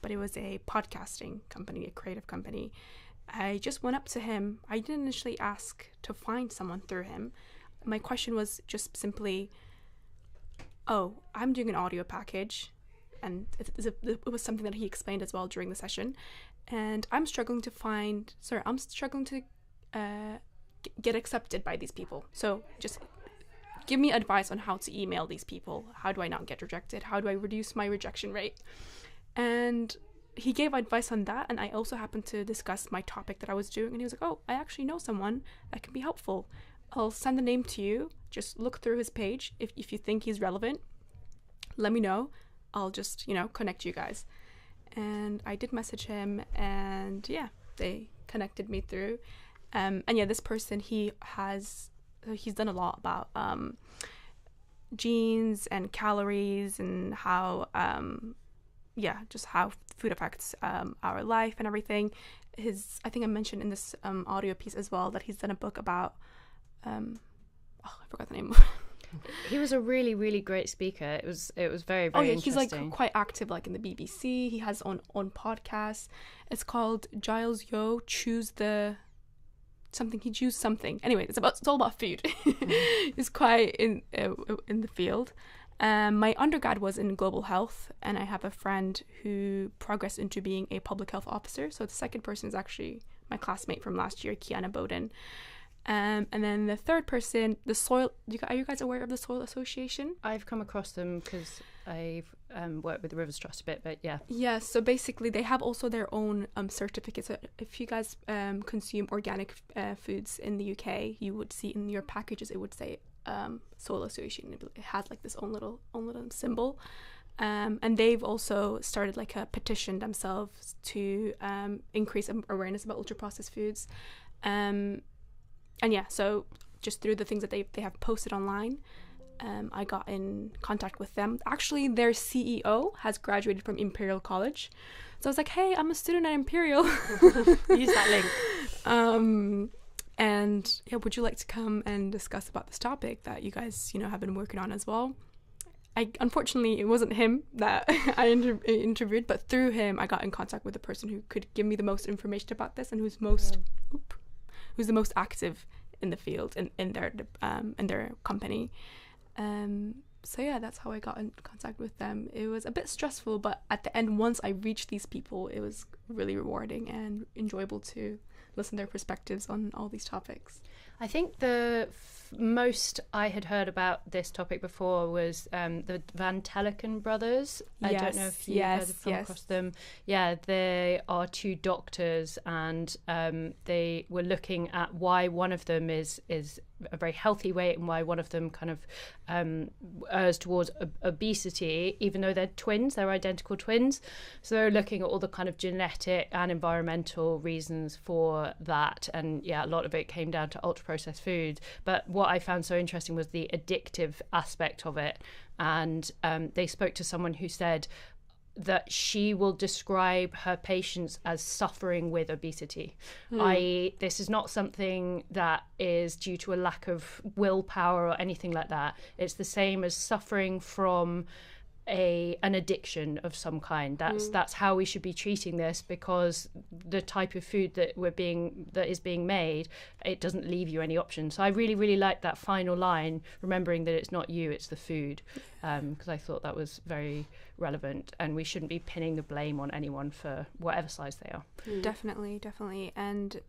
but it was a podcasting company, a creative company. I just went up to him. I didn't initially ask to find someone through him. My question was just simply, oh, I'm doing an audio package. And it was something that he explained as well during the session. And I'm struggling to get accepted by these people. So just give me advice on how to email these people. How do I not get rejected? How do I reduce my rejection rate? And he gave advice on that, and I also happened to discuss my topic that I was doing, and he was like, oh, I actually know someone that can be helpful. I'll send the name to you. Just look through his page. If you think he's relevant, let me know. I'll just, connect you guys. And I did message him, and yeah, they connected me through. And yeah, this person, he's done a lot about genes and calories and how just how food affects our life and everything. I think I mentioned in this audio piece as well that he's done a book about I forgot the name. He was a really, really great speaker. It was very, very He's interesting. like quite active, like in the BBC. He has on podcasts. It's called Giles Yo Choose the something. He choose something. Anyway, it's all about food. He's quite in the field. My undergrad was in global health, and I have a friend who progressed into being a public health officer. So the second person is actually my classmate from last year, Kiana Bowden. And then the third person, the Soil. Are you guys aware of the Soil Association? I've come across them because I've worked with the Rivers Trust a bit, but yeah. Yeah, so basically they have also their own certificates. So if you guys consume organic foods in the UK, you would see in your packages, it would say Soil Association. It has like this own little symbol. And they've also started like a petition themselves to increase awareness about ultra-processed foods. And yeah, so just through the things that they have posted online, I got in contact with them. Actually, their CEO has graduated from Imperial College. So I was like, hey, I'm a student at Imperial. Use that link. And yeah, would you like to come and discuss about this topic that you guys, have been working on as well? Unfortunately, it wasn't him that I interviewed, but through him, I got in contact with the person who could give me the most information about this and who's the most active in the field in their company. So yeah, that's how I got in contact with them. It was a bit stressful, but at the end, once I reached these people, it was really rewarding and enjoyable to listen to their perspectives on all these topics. I think the most I had heard about this topic before was the Van Teleken brothers. I don't know if you guys have come across them. Yeah, they are two doctors, and they were looking at why one of them is a very healthy weight and why one of them kind of errs towards obesity, even though they're twins, they're identical twins. So they're looking at all the kind of genetic and environmental reasons for that. And yeah, a lot of it came down to ultra-processed foods. But what I found so interesting was the addictive aspect of it. And they spoke to someone who said that she will describe her patients as suffering with obesity, i.e. this is not something that is due to a lack of willpower or anything like that. It's the same as suffering from an addiction of some kind. That's how we should be treating this, because the type of food that is being made, it doesn't leave you any options. So I really, really like that final line, remembering that it's not you, it's the food, because I thought that was very relevant, and we shouldn't be pinning the blame on anyone for whatever size they are. Definitely. And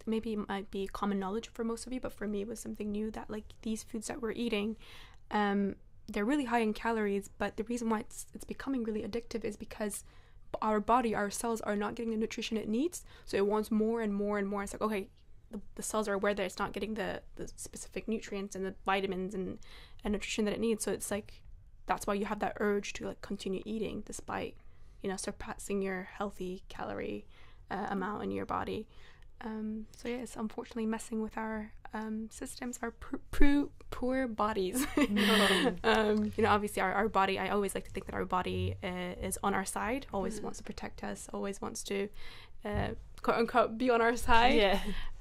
maybe it might be common knowledge for most of you, but for me it was something new that like these foods that we're eating, they're really high in calories, but the reason why it's becoming really addictive is because our body, our cells are not getting the nutrition it needs, so it wants more and more and more. It's like, okay, the cells are aware that it's not getting the specific nutrients and the vitamins and nutrition that it needs, so it's like that's why you have that urge to like continue eating despite surpassing your healthy calorie amount in your body. So yeah, it's unfortunately messing with our systems, our poor bodies. Obviously our body, I always like to think that our body is on our side, always wants to protect us, always wants to quote unquote be on our side. Yeah.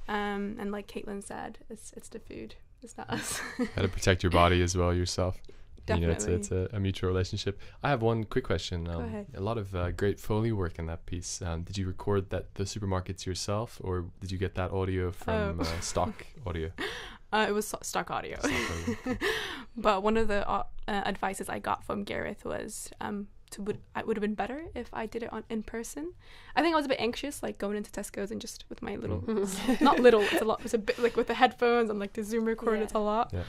And like Caitlin said, it's the food, it's not us. Gotta protect your body as well, yourself. Definitely. It's a mutual relationship. I have one quick question. Go ahead. A lot of great Foley work in that piece. Did you record the supermarkets yourself, or did you get that audio from stock audio? It was stock audio. But one of the advices I got from Gareth was it would have been better if I did it in person. I think I was a bit anxious, like going into Tesco's and just with my little, not little, it's a lot. It's a bit like with the headphones and like the Zoom recorder. It's a lot. Yeah.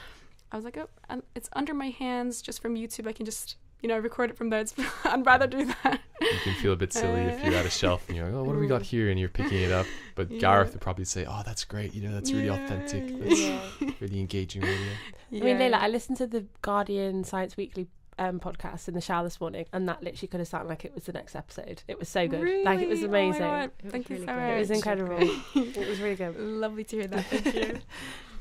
I was like, oh, it's under my hands just from YouTube. I can just, record it from there. I'd rather do that. You can feel a bit silly if you're at a shelf and you're like, oh, what do we got here? And you're picking it up. But Gareth would probably say, oh, that's great. That's really authentic. That's really engaging radio. Yeah. I mean, Layla, I listened to the Guardian Science Weekly podcast in the shower this morning, and that literally could have sounded like it was the next episode. It was so good. Really? Like, it was amazing. Thank you so much. It was incredible. It was really good. Lovely to hear that. Thank you.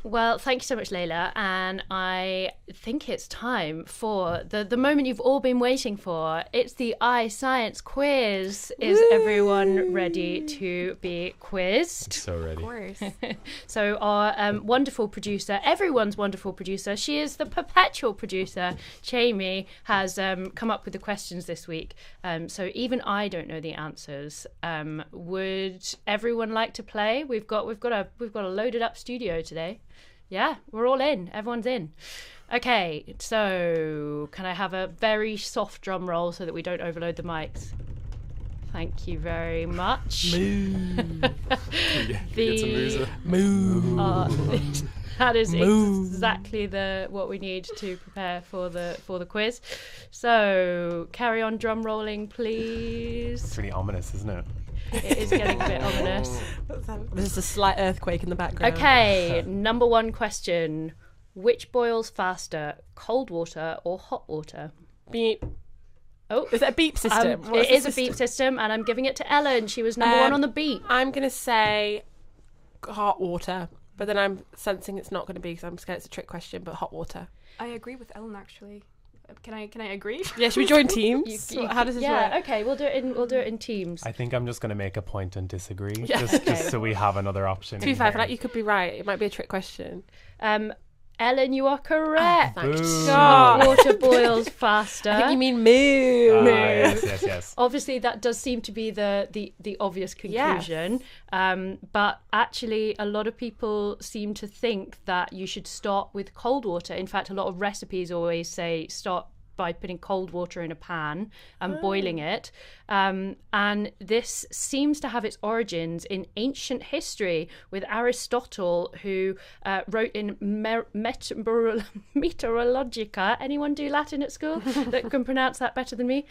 Well, thank you so much, Layla. And I think it's time for the moment you've all been waiting for. It's the iScience quiz. Is everyone ready to be quizzed? So ready. Of course. So our wonderful producer, everyone's wonderful producer, she is the perpetual producer, Jamie, has come up with the questions this week. So even I don't know the answers. Would everyone like to play? We've got a loaded up studio today. Yeah, we're all in. Everyone's in. Okay, so can I have a very soft drum roll so that we don't overload the mics? Thank you very much. That is exactly what we need to prepare for the quiz. So carry on drum rolling, please. It's really ominous, isn't it? It is getting a bit ominous. There's a slight earthquake in the background. Okay, number one question. Which boils faster, cold water or hot water? Beep. Oh, is it a beep system? It is a beep system, and I'm giving it to Ellen. She was number one on the beep. I'm going to say hot water, but then I'm sensing it's not going to be because I'm scared it's a trick question, but hot water. I agree with Ellen, actually. Can I agree? Yeah, should we join teams? How does this work? Yeah, okay, we'll do it in teams. I think I'm just going to make a point and disagree, just so we have another option. To be fair, I feel like you could be right. It might be a trick question. Ellen, you are correct. God. Water boils faster. I think you mean moo. Yes. Obviously, that does seem to be the obvious conclusion. Yes. But actually, a lot of people seem to think that you should start with cold water. In fact, a lot of recipes always say start by putting cold water in a pan and boiling it. And this seems to have its origins in ancient history with Aristotle, who wrote in Meteorologica, anyone do Latin at school that can pronounce that better than me,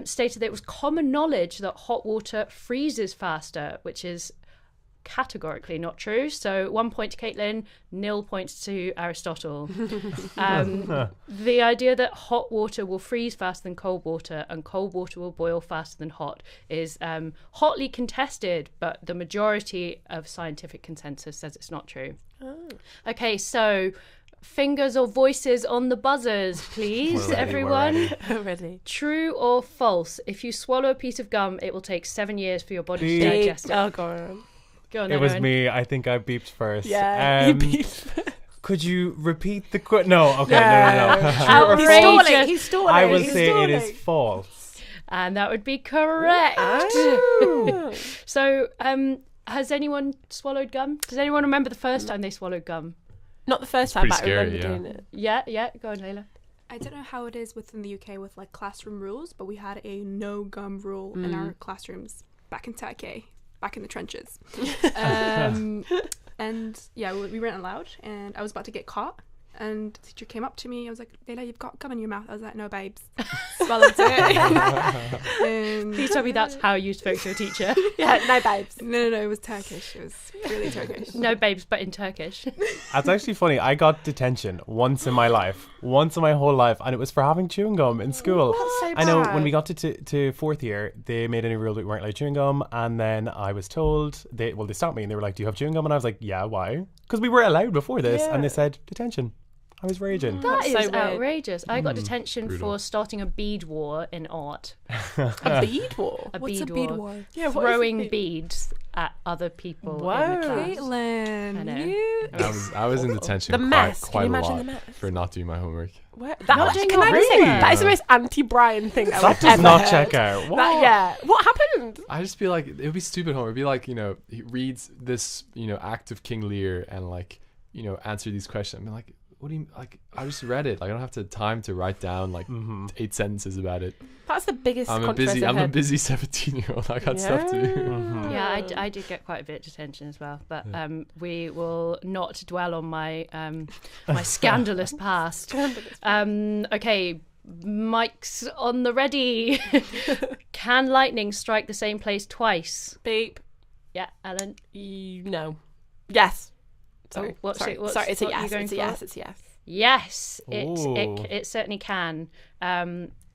stated that it was common knowledge that hot water freezes faster, which is categorically not true. So 1 point to Caitlin, 0 points to Aristotle. The idea that hot water will freeze faster than cold water and cold water will boil faster than hot is hotly contested, but the majority of scientific consensus says it's not true. Okay, so fingers or voices on the buzzers, please, everyone. Ready. True or false? If you swallow a piece of gum, it will take 7 years for your body to digest it. Oh, go on. Go on, it was Owen. me. I think I beeped first. Yeah, you beeped. Could you repeat the No, okay, no. He's stalling. I will say it is false. And that would be correct. So, has anyone swallowed gum? Does anyone remember the first time they swallowed gum? Not the first time, but I remember scary, doing it. Yeah. Go on, Layla. I don't know how it is within the UK with like classroom rules, but we had a no gum rule in our classrooms back in Turkey. Back in the trenches. And yeah, we weren't allowed, and I was about to get caught, and the teacher came up to me. I was like, Layla, you've got gum in your mouth. I was like, no, babes. Swallowed it. Please tell me that's how you spoke to a teacher. Yeah, no babes. No, it was Turkish. It was really Turkish. No babes, but in Turkish. That's actually funny. I got detention once in my whole life, and it was for having chewing gum in school. That's so bad. I know when we got to fourth year, they made a new rule that we weren't allowed chewing gum, and then I was told, they stopped me, and they were like, do you have chewing gum? And I was like, yeah, why? Because we were allowed before this, and they said, detention. I was raging. That is so outrageous. I got detention for starting a bead war in art. A bead war? What's a bead war? Yeah, throwing beads at other people in the class. Caitlin, I know. I was in detention The mess. quite Can you a imagine lot the mess? for not doing my homework. That is the most anti-Brian thing I've That does ever not heard. check out. What? What happened? I just feel like it would be stupid homework. It'd be like, he reads this, act of King Lear and answer these questions. I'm like, what do you I just read it. I don't have time to write down 8 sentences about it. That's the biggest I'm a busy 17-year-old. I got stuff to do. Yeah, I did get quite a bit of detention as well, but we will not dwell on my my scandalous past. Okay, Mike's on the ready. Can lightning strike the same place twice? Beep. Yeah, Ellen. No. Yes. Sorry. What's Sorry. it? Sorry. It's a what are yes. you going It's a for? yes. It's a yes. Yes, Ooh. it certainly can.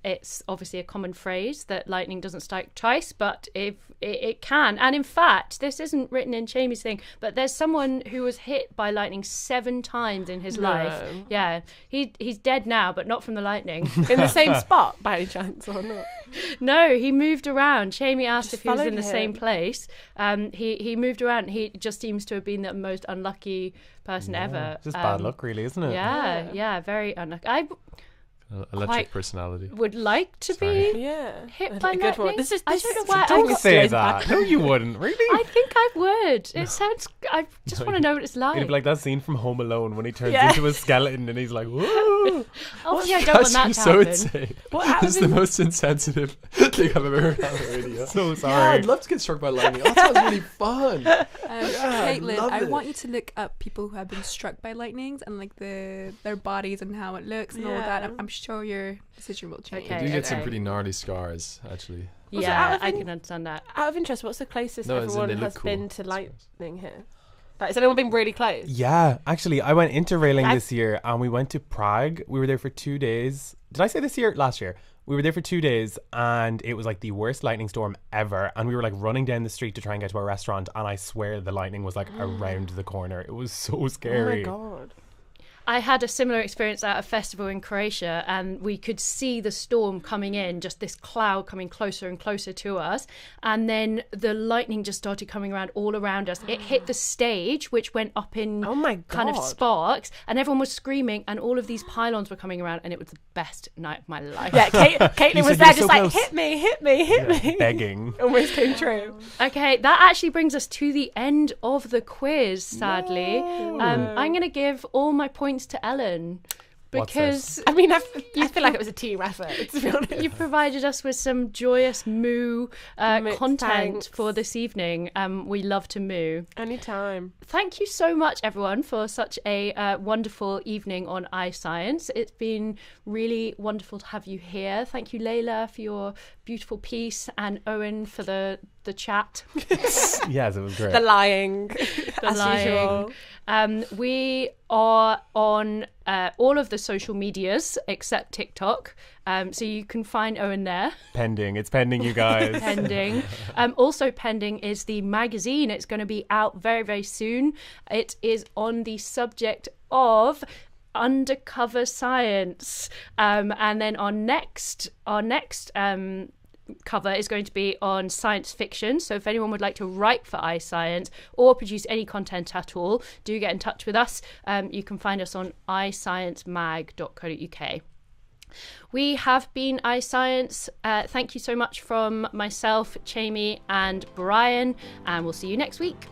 it's obviously a common phrase that lightning doesn't strike twice, but if it can. And in fact, this isn't written in Jamie's thing, but there's someone who was hit by lightning 7 times in his life. Yeah, he's dead now, but not from the lightning. In the same spot, by any chance, or not? No, he moved around. Jamie asked if he was in the same place. He moved around. He just seems to have been the most unlucky person ever. Just bad luck, really, isn't it? Yeah, very unlucky. Electric personality. Would like to be hit by lightning. This I don't know why. Don't say that. No, you wouldn't. Really? I think I would. It sounds. I just want to know what it's like. It'd be like that scene from Home Alone when he turns into a skeleton and he's like, "Woo!" Obviously, I don't want that to so happen. insane. This is the most insensitive thing I've ever heard on the radio. So sorry. Yeah, I'd love to get struck by lightning. That sounds really fun. Caitlin, I want you to look up people who have been struck by lightnings and like their bodies and how it looks and all that. I'm sure your decision will change. I do get some pretty gnarly scars, actually. Yeah, I can understand that. Out of interest, what's the closest everyone has been to lightning here? Like, has anyone been really close? Yeah, actually, I went interrailing this year and we went to Prague. We were there for 2 days. Did I say this year? Last year. We were there for 2 days and it was like the worst lightning storm ever. And we were like running down the street to try and get to our restaurant. And I swear the lightning was like around the corner. It was so scary. Oh my God. I had a similar experience at a festival in Croatia, and we could see the storm coming in, just this cloud coming closer and closer to us. And then the lightning just started coming around all around us. It hit the stage, which went up in kind of sparks, and everyone was screaming, and all of these pylons were coming around, and it was the best night of my life. Yeah, Caitlin was there just like, hit me. Begging. Almost came true. Okay, that actually brings us to the end of the quiz, sadly. I'm going to give all my points to Ellen because I mean I feel like it was a team effort, to be honest. You provided us with some joyous moo content thanks. for this evening. We love to moo Anytime. Thank you so much, everyone, for such a wonderful evening on iScience. It's been really wonderful to have you here. Thank you, Layla, for your beautiful piece, and Owen for the chat. Yes, it was great. The lying. Usual. We are on all of the social medias except TikTok, so you can find Owen there. It's pending, you guys. Pending. Also pending is the magazine. It's going to be out very, very soon. It is on the subject of undercover science, and then our next cover is going to be on science fiction. So if anyone would like to write for iScience or produce any content at all, do get in touch with us. You can find us on isciencemag.co.uk. We have been iScience. Thank you so much from myself, Jamie, and Brian, and we'll see you next week.